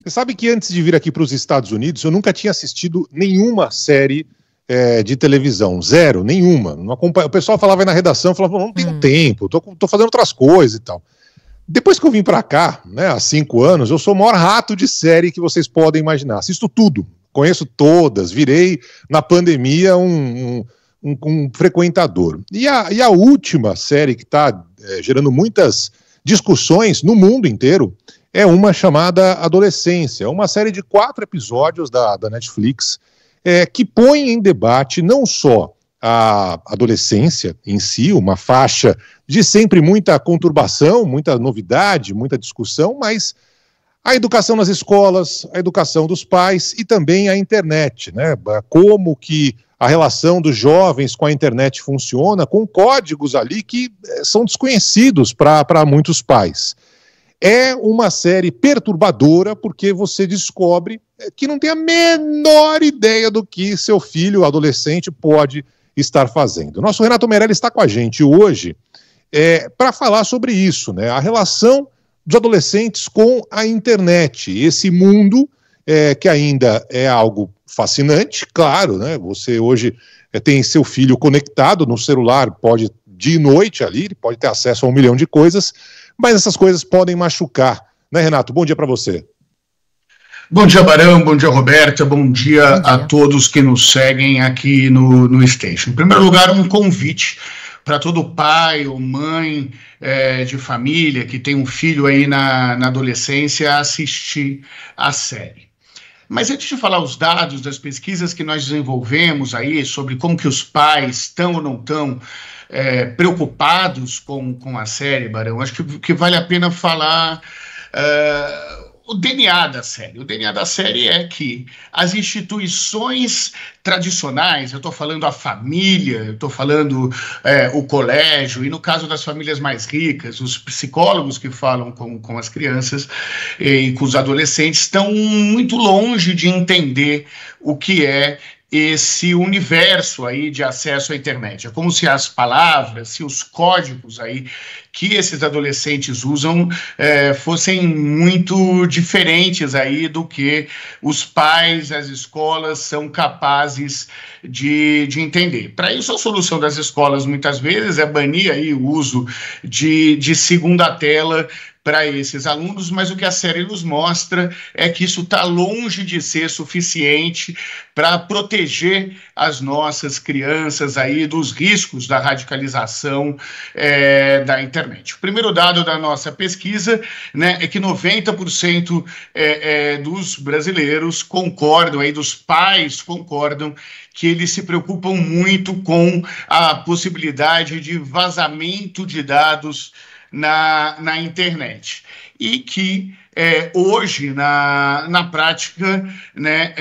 Você sabe que antes de vir aqui para os Estados Unidos, eu nunca tinha assistido nenhuma série de televisão, zero, nenhuma. Não acompanha... O pessoal falava aí na redação, falava, não tenho tempo, tô fazendo outras coisas e tal. Depois que eu vim para cá, né, há 5 anos, eu sou o maior rato de série que vocês podem imaginar. Assisto tudo, conheço todas, virei na pandemia um frequentador. E a última série que está gerando muitas discussões no mundo inteiro é uma chamada Adolescência, uma série de 4 episódios da Netflix que põe em debate não só a adolescência em si, uma faixa de sempre muita conturbação, muita novidade, muita discussão, mas a educação nas escolas, a educação dos pais e também a internet, né? Como que a relação dos jovens com a internet funciona, com códigos ali que são desconhecidos para muitos pais. É uma série perturbadora porque você descobre que não tem a menor ideia do que seu filho, adolescente, pode estar fazendo. Nosso Renato Meirelles está com a gente hoje para falar sobre isso, né? A relação dos adolescentes com a internet, esse mundo que ainda é algo fascinante, claro, né? Você hoje tem seu filho conectado no celular, pode de noite ali, ele pode ter acesso a 1 milhão de coisas, mas essas coisas podem machucar, né, Renato? Bom dia para você. Bom dia, Barão, bom dia, Roberta, bom dia a todos que nos seguem aqui no Station. Em primeiro lugar, um convite para todo pai ou mãe de família que tem um filho aí na adolescência a assistir a série. Mas antes de falar os dados das pesquisas que nós desenvolvemos aí sobre como que os pais estão ou não estão preocupados com a série, Barão, acho que vale a pena falar o DNA da série. O DNA da série é que as instituições tradicionais, eu estou falando a família, eu estou falando o colégio, e no caso das famílias mais ricas, os psicólogos que falam com as crianças e com os adolescentes estão muito longe de entender o que é esse universo aí de acesso à internet. É como se as palavras, se os códigos aí que esses adolescentes usam fossem muito diferentes aí do que os pais, as escolas são capazes de entender. Para isso, a solução das escolas, muitas vezes, é banir aí o uso de segunda tela para esses alunos, mas o que a série nos mostra é que isso está longe de ser suficiente para proteger as nossas crianças aí dos riscos da radicalização da internet. O primeiro dado da nossa pesquisa, né, é que 90% dos brasileiros concordam, aí, dos pais concordam que eles se preocupam muito com a possibilidade de vazamento de dados na internet, e que hoje, na prática, né,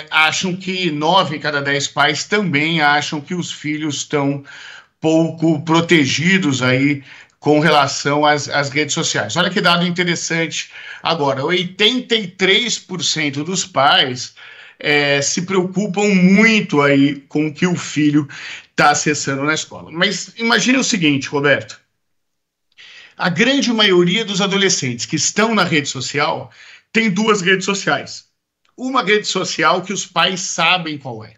acham que 9 em cada 10 pais também acham que os filhos estão pouco protegidos aí com relação às redes sociais. Olha que dado interessante agora, 83% dos pais se preocupam muito aí com o que o filho está acessando na escola. Mas imagine o seguinte, Roberto, a grande maioria dos adolescentes que estão na rede social tem 2 redes sociais. Uma rede social que os pais sabem qual é.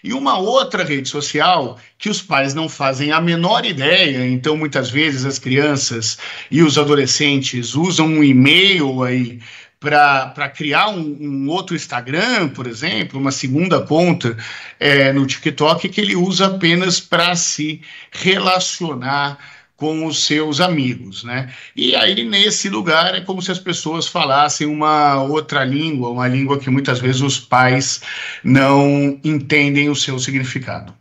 E uma outra rede social que os pais não fazem a menor ideia. Então, muitas vezes, as crianças e os adolescentes usam um e-mail aí para criar um outro Instagram, por exemplo, uma segunda conta no TikTok, que ele usa apenas para se relacionar com os seus amigos, né? E aí, nesse lugar, é como se as pessoas falassem uma outra língua, uma língua que muitas vezes os pais não entendem o seu significado.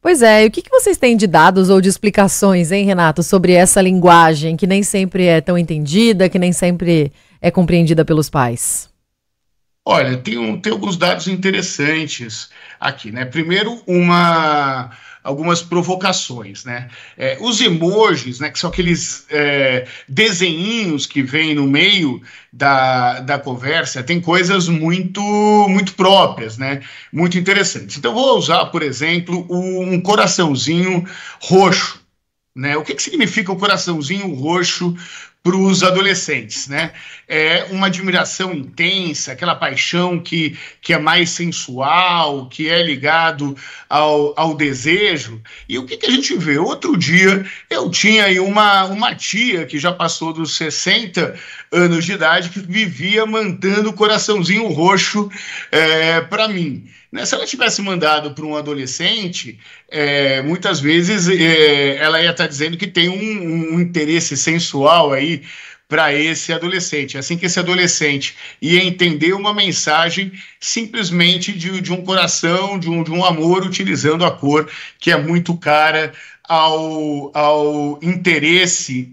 Pois é, e o que vocês têm de dados ou de explicações, hein, Renato, sobre essa linguagem que nem sempre é tão entendida, que nem sempre é compreendida pelos pais? Olha, tem alguns dados interessantes aqui, né? Primeiro, algumas provocações, né? Os emojis, né, que são aqueles desenhinhos que vêm no meio da conversa, tem coisas muito próprias, né? Muito interessantes. Então, vou usar, por exemplo, um coraçãozinho roxo, né? O que significa o coraçãozinho roxo para os adolescentes, né? É uma admiração intensa, aquela paixão que é mais sensual, que é ligado ao desejo. E o que a gente vê? Outro dia eu tinha aí uma tia que já passou dos 60 anos de idade que vivia mandando coraçãozinho roxo para mim. Se ela tivesse mandado para um adolescente, muitas vezes ela ia estar dizendo que tem um interesse sensual aí para esse adolescente. Assim que esse adolescente ia entender uma mensagem simplesmente de um coração, de um amor, utilizando a cor que é muito cara ao interesse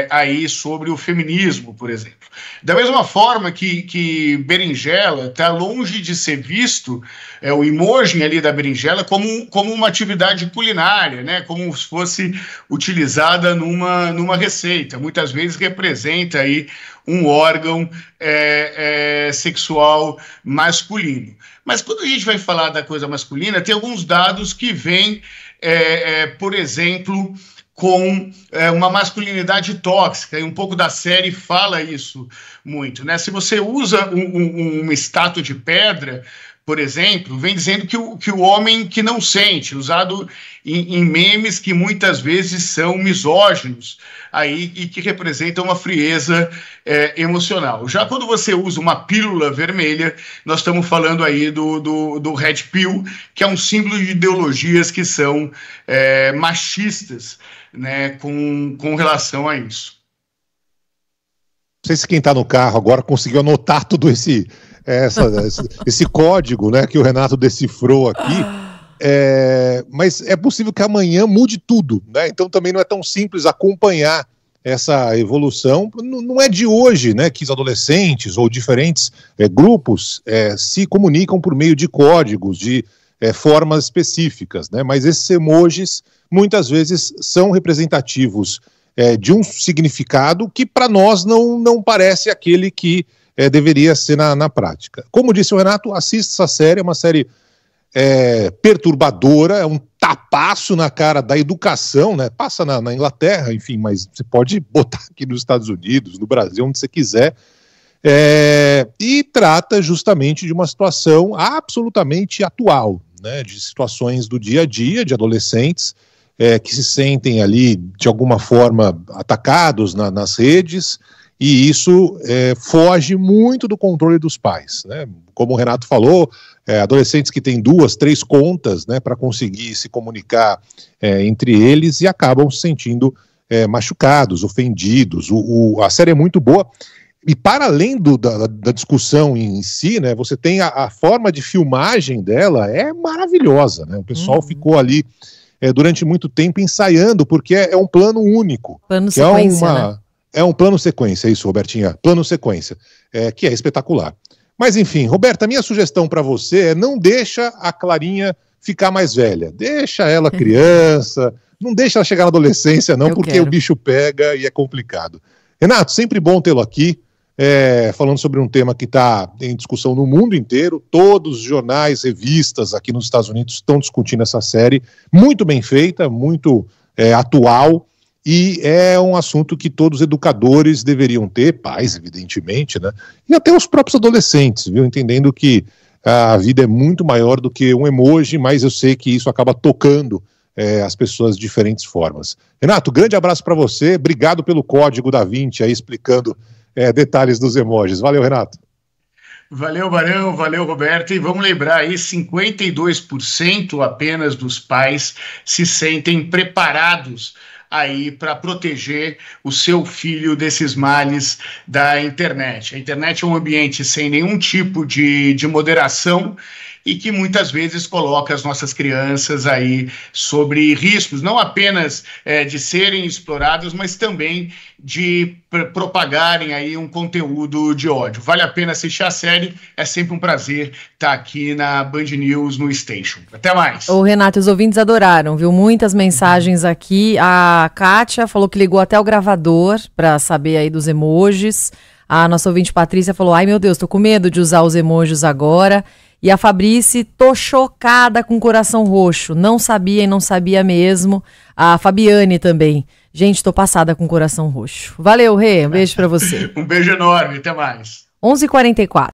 aí sobre o feminismo, por exemplo. Da mesma forma que berinjela está longe de ser visto, o emoji ali da berinjela, como uma atividade culinária, né? Como se fosse utilizada numa receita. Muitas vezes representa aí um órgão sexual masculino. Mas quando a gente vai falar da coisa masculina, tem alguns dados que vêm, por exemplo, com uma masculinidade tóxica, e um pouco da série fala isso muito, né? Se você usa uma estátua de pedra, por exemplo, vem dizendo que o homem que não sente, usado em memes que muitas vezes são misóginos aí, e que representam uma frieza emocional. Já quando você usa uma pílula vermelha, nós estamos falando aí do Red Pill, que é um símbolo de ideologias que são machistas, né, com relação a isso. Não sei se quem está no carro agora conseguiu anotar tudo esse código, né, que o Renato decifrou aqui, mas é possível que amanhã mude tudo, né? Então também não é tão simples acompanhar essa evolução. Não é de hoje, né, que os adolescentes ou diferentes grupos se comunicam por meio de códigos, de formas específicas, né? Mas esses emojis muitas vezes são representativos de um significado que para nós não parece aquele que deveria ser na prática. Como disse o Renato, assista essa série, é uma série perturbadora, é um tapaço na cara da educação, né? Passa na Inglaterra, enfim, mas você pode botar aqui nos Estados Unidos, no Brasil, onde você quiser, e trata justamente de uma situação absolutamente atual, né? De situações do dia a dia, de adolescentes que se sentem ali, de alguma forma, atacados nas redes, e isso foge muito do controle dos pais, né? Como o Renato falou, adolescentes que têm 2, 3 contas, né, para conseguir se comunicar entre eles e acabam se sentindo machucados, ofendidos. A série é muito boa. E para além da discussão em si, né, você tem a forma de filmagem dela é maravilhosa, né? O pessoal ficou ali durante muito tempo ensaiando, porque é um plano único. Plano sequência, né? É um plano sequência, é isso, Robertinha, plano sequência, que é espetacular. Mas enfim, Roberta, a minha sugestão para você não deixa a Clarinha ficar mais velha, deixa ela criança, não deixa ela chegar na adolescência não, porque o bicho pega e é complicado. Renato, sempre bom tê-lo aqui, falando sobre um tema que está em discussão no mundo inteiro. Todos os jornais, revistas aqui nos Estados Unidos estão discutindo essa série, muito bem feita, muito atual, e é um assunto que todos os educadores deveriam ter, pais, evidentemente, né? E até os próprios adolescentes, viu? Entendendo que a vida é muito maior do que um emoji, mas eu sei que isso acaba tocando as pessoas de diferentes formas. Renato, grande abraço para você, obrigado pelo código da Vinci aí explicando detalhes dos emojis. Valeu, Renato. Valeu, Barão, valeu, Roberto. E vamos lembrar aí, 52% apenas dos pais se sentem preparados aí para proteger o seu filho desses males da internet. A internet é um ambiente sem nenhum tipo de moderação e que muitas vezes coloca as nossas crianças aí sobre riscos, não apenas de serem exploradas, mas também de propagarem aí um conteúdo de ódio. Vale a pena assistir a série, é sempre um prazer estar aqui na Band News no Station. Até mais. Ô Renato, os ouvintes adoraram, viu? Muitas mensagens aqui. A Kátia falou que ligou até o gravador para saber aí dos emojis. A nossa ouvinte Patrícia falou, ai meu Deus, tô com medo de usar os emojis agora. E a Fabrice, tô chocada com o coração roxo, não sabia e não sabia mesmo. A Fabiane também Gente, tô passada com o coração roxo. Valeu, Rê. Um beijo pra você. Um beijo enorme. Até mais. 11h44.